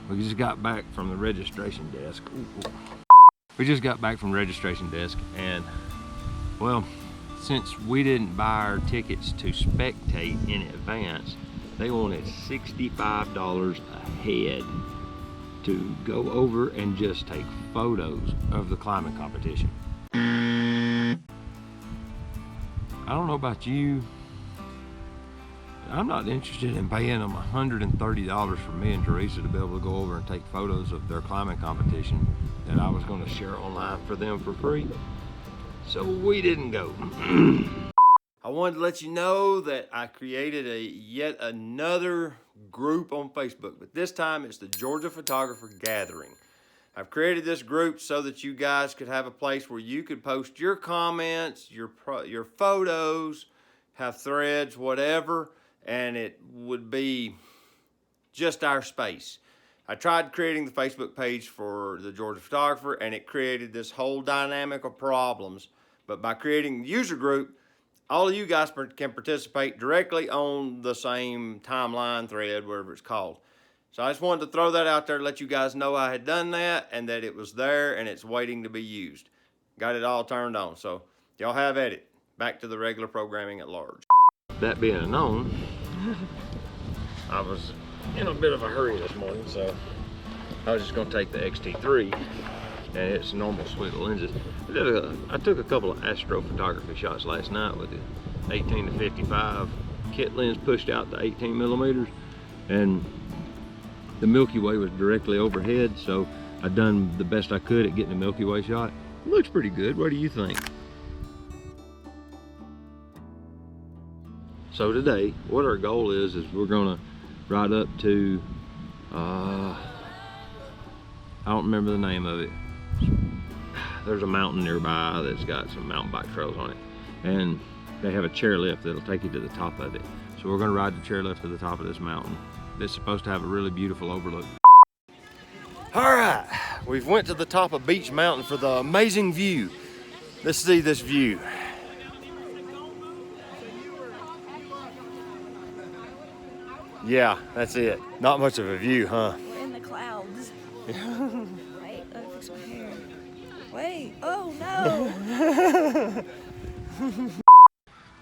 We just got back from the registration desk. Ooh. We just got back from the registration desk, and well, since we didn't buy our tickets to spectate in advance, they wanted $65 a head to go over and just take photos of the climbing competition. I don't know about you, I'm not interested in paying them $130 for me and Teresa to be able to go over and take photos of their climbing competition that I was going to share online for them for free. So we didn't go. I wanted to let you know that I created yet another group on Facebook, but this time it's the Georgia Photographer Gathering. I've created this group so that you guys could have a place where you could post your comments, your photos, have threads, whatever, and it would be just our space. I tried creating the Facebook page for the Georgia Photographer, and it created this whole dynamic of problems. But by creating the user group, all of you guys can participate directly on the same timeline thread, whatever it's called. So I just wanted to throw that out there to let you guys know I had done that and that it was there and it's waiting to be used. Got it all turned on. So y'all have at it. Back to the regular programming at large. That being known, I was in a bit of a hurry this morning, so I was just going to take the XT3 and its normal suite of lenses. I took a couple of astrophotography shots last night with the 18 to 55 kit lens pushed out to 18 millimeters, and the Milky Way was directly overhead, so I done the best I could at getting a Milky Way shot. It looks pretty good. What do you think? So today, what our goal is we're gonna ride up to, I don't remember the name of it. There's a mountain nearby that's got some mountain bike trails on it, and they have a chairlift that'll take you to the top of it. So we're gonna ride the chairlift to the top of this mountain. It's supposed to have a really beautiful overlook. All right, we've went to the top of Beach Mountain for the amazing view. Let's see this view. Yeah, that's it. Not much of a view, huh? We're in the clouds. Wait, let me fix my hair. Wait, oh no!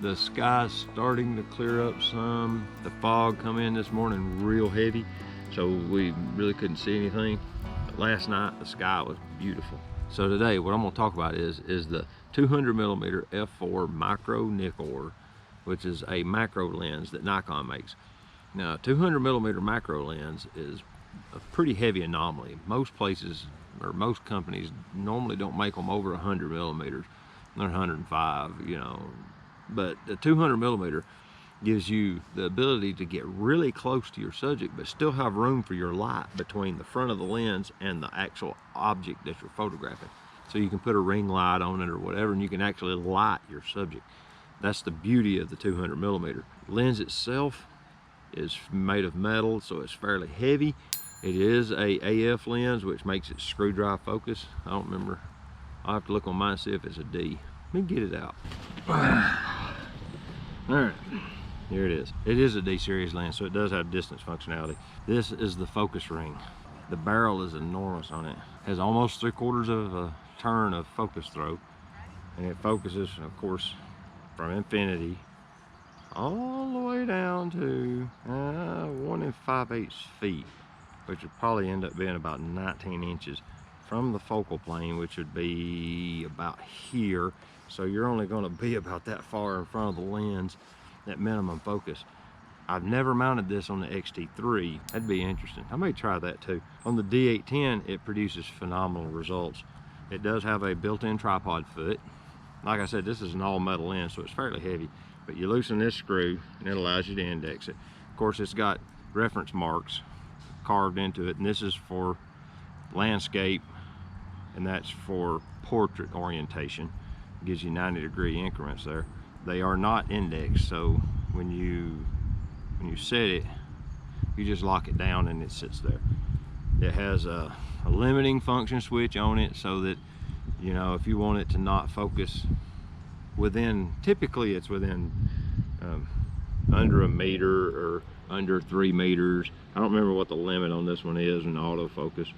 The sky's starting to clear up some. The fog come in this morning real heavy, so we really couldn't see anything. But last night, the sky was beautiful. So today, what I'm gonna talk about is the 200mm f4 Micro Nikkor, which is a macro lens that Nikon makes. Now, 200mm macro lens is a pretty heavy anomaly. Most places, or most companies, normally don't make them over 100 millimeters. They're 105, you know. But the 200mm gives you the ability to get really close to your subject, but still have room for your light between the front of the lens and the actual object that you're photographing. So you can put a ring light on it or whatever, and you can actually light your subject. That's the beauty of the 200mm. Lens itself is made of metal, so it's fairly heavy. It is a AF lens, which makes it screw drive focus. I don't remember. I'll have to look on mine and see if it's a D. Let me get it out. All right, here it is. It is a D series lens, so it does have distance functionality. This is the focus ring. The barrel is enormous on it. It has almost 3/4 of a turn of focus throw, and it focuses, of course, from infinity all the way down to 1 5/8 feet, which would probably end up being about 19 inches from the focal plane, which would be about here. So you're only going to be about that far in front of the lens at minimum focus. I've never mounted this on the XT3. That'd be interesting. I may try that too. On the D810, it produces phenomenal results. It does have a built-in tripod foot. Like I said, this is an all-metal lens, so it's fairly heavy. But you loosen this screw, and it allows you to index it. Of course, it's got reference marks carved into it, and this is for landscape, and that's for portrait orientation. It gives you 90-degree increments there. They are not indexed, so when you set it, you just lock it down and it sits there. It has a limiting function switch on it, so that, you know, if you want it to not focus within, typically it's within under a meter or under 3 meters. I don't remember what the limit on this one is in autofocus,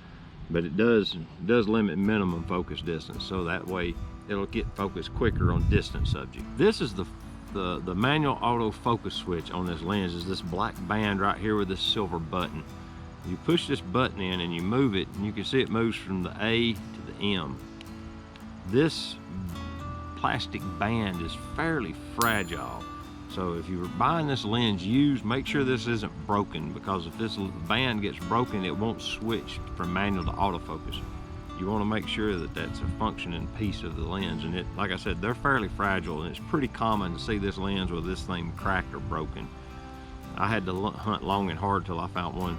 but it does limit minimum focus distance, so that way it'll get focused quicker on distant subject. This is the manual autofocus switch on this lens, is this black band right here with this silver button. You push this button in and you move it, and you can see it moves from the A to the M. This plastic band is fairly fragile, so if you were buying this lens used, make sure this isn't broken, because if this band gets broken, it won't switch from manual to autofocus. You want to make sure that that's a functioning piece of the lens, and like I said, they're fairly fragile, and it's pretty common to see this lens with this thing cracked or broken. I had to hunt long and hard till I found one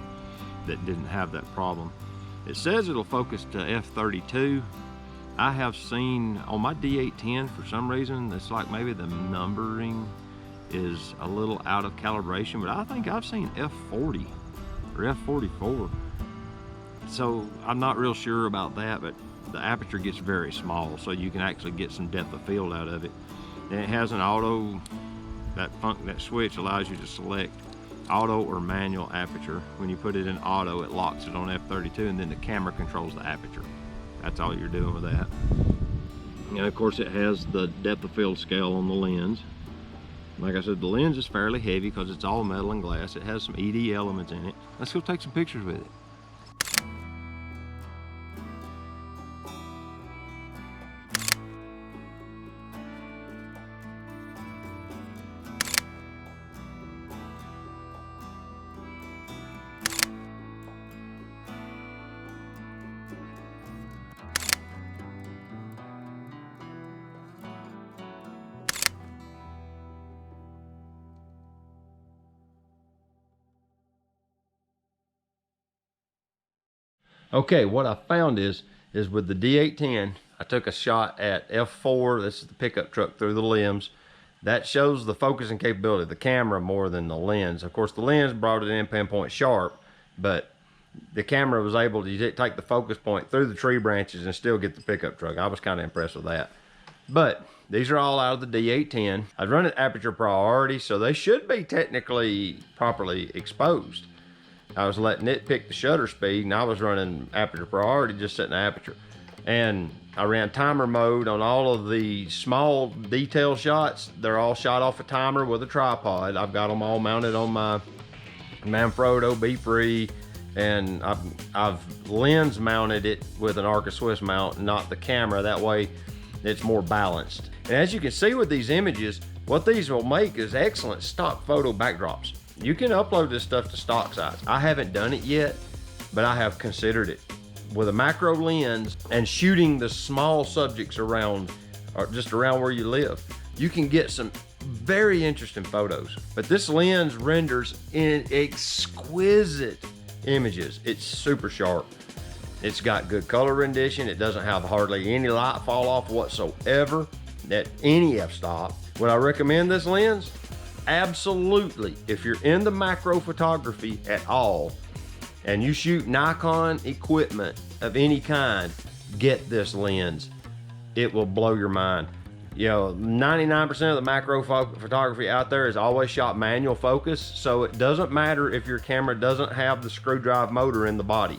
that didn't have that problem. It says it'll focus to f32. I have seen on my D810, for some reason, it's like maybe the numbering is a little out of calibration, but I think I've seen f40 or f44. So I'm not real sure about that, but the aperture gets very small, so you can actually get some depth of field out of it. And it has an auto, that switch allows you to select auto or manual aperture. When you put it in auto, it locks it on f32, and then the camera controls the aperture. That's all you're doing with that. And of course, it has the depth of field scale on the lens. Like I said, the lens is fairly heavy because it's all metal and glass. It has some ED elements in it. Let's go take some pictures with it. Okay, what I found is with the D810, I took a shot at f4. This is the pickup truck through the limbs. That shows the focusing capability of the camera more than the lens. Of course, the lens brought it in pinpoint sharp, but the camera was able to take the focus point through the tree branches and still get the pickup truck. I was kind of impressed with that. But these are all out of the D810. I'd run it aperture priority, so they should be technically properly exposed. I was letting it pick the shutter speed, and I was running aperture priority, just setting the aperture. And I ran timer mode on all of the small detail shots. They're all shot off a timer with a tripod. I've got them all mounted on my Manfrotto B3, and I've lens mounted it with an Arca Swiss mount, not the camera. That way it's more balanced. And as you can see with these images, what these will make is excellent stock photo backdrops. You can upload this stuff to stock sites. I haven't done it yet, but I have considered it. With a macro lens and shooting the small subjects around, or just around where you live, you can get some very interesting photos. But this lens renders in exquisite images. It's super sharp. It's got good color rendition. It doesn't have hardly any light fall off whatsoever at any f-stop. Would I recommend this lens? Absolutely. If you're into macro photography at all and you shoot Nikon equipment of any kind, get this lens. It will blow your mind. You know, 99% of the macro photography out there is always shot manual focus, so it doesn't matter if your camera doesn't have the screw drive motor in the body.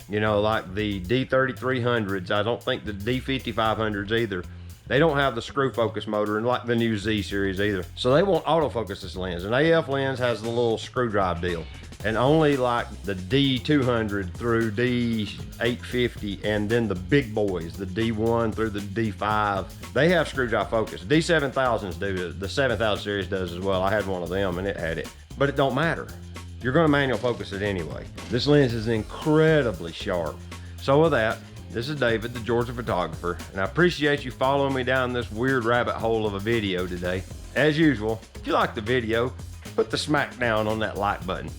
You know, like the D3300s, I don't think the D5500s either. They don't have the screw focus motor, and like the new Z series either. So they won't autofocus this lens. An AF lens has the little screw drive deal. And only like the D200 through D850, and then the big boys, the D1 through the D5, they have screw drive focus. D7000s do, the 7000 series does as well. I had one of them and it had it. But it don't matter. You're gonna manual focus it anyway. This lens is incredibly sharp. So with that, this is David, the Georgia photographer, and I appreciate you following me down this weird rabbit hole of a video today. As usual, if you like the video, put the smack down on that like button.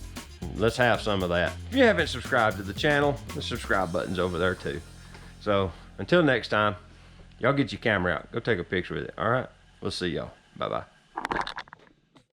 Let's have some of that. If you haven't subscribed to the channel, the subscribe button's over there too. So until next time, y'all get your camera out. Go take a picture with it, all right? We'll see y'all. Bye-bye.